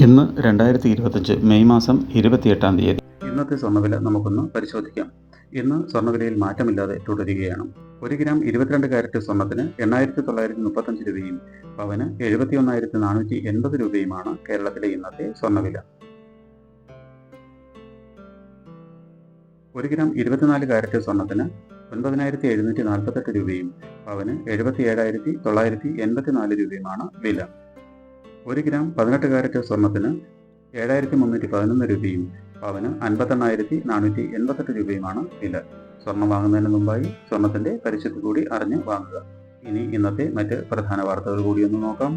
ഇന്ന് 2025 മെയ് മാസം 28-ാം തീയതി. ഇന്നത്തെ സ്വർണ്ണവില നമുക്കൊന്ന് പരിശോധിക്കാം. ഇന്ന് സ്വർണ്ണവിലയിൽ മാറ്റമില്ലാതെ തുടരുകയാണ്. 1 ഗ്രാം 22 കാരറ്റ് സ്വർണ്ണത്തിന് 8,935 രൂപയും പവന് 71,480 രൂപയുമാണ് കേരളത്തിലെ ഇന്നത്തെ സ്വർണ്ണവില. 1 ഗ്രാം 24 കാരറ്റ് സ്വർണ്ണത്തിന് 9,748 രൂപയും പവന് 77,984 രൂപയുമാണ് വില. 1 ഗ്രാം 18 കാരറ്റ് സ്വർണ്ണത്തിന് 7,311 രൂപയും പവന് 58,488 രൂപയുമാണ് വില. സ്വർണം വാങ്ങുന്നതിന് മുമ്പായി സ്വർണത്തിന്റെ പരിശുദ്ധി കൂടി അറിഞ്ഞ് വാങ്ങുക. ഇനി ഇന്നത്തെ മറ്റ് പ്രധാന വാർത്തകൾ കൂടി ഒന്ന് നോക്കാം.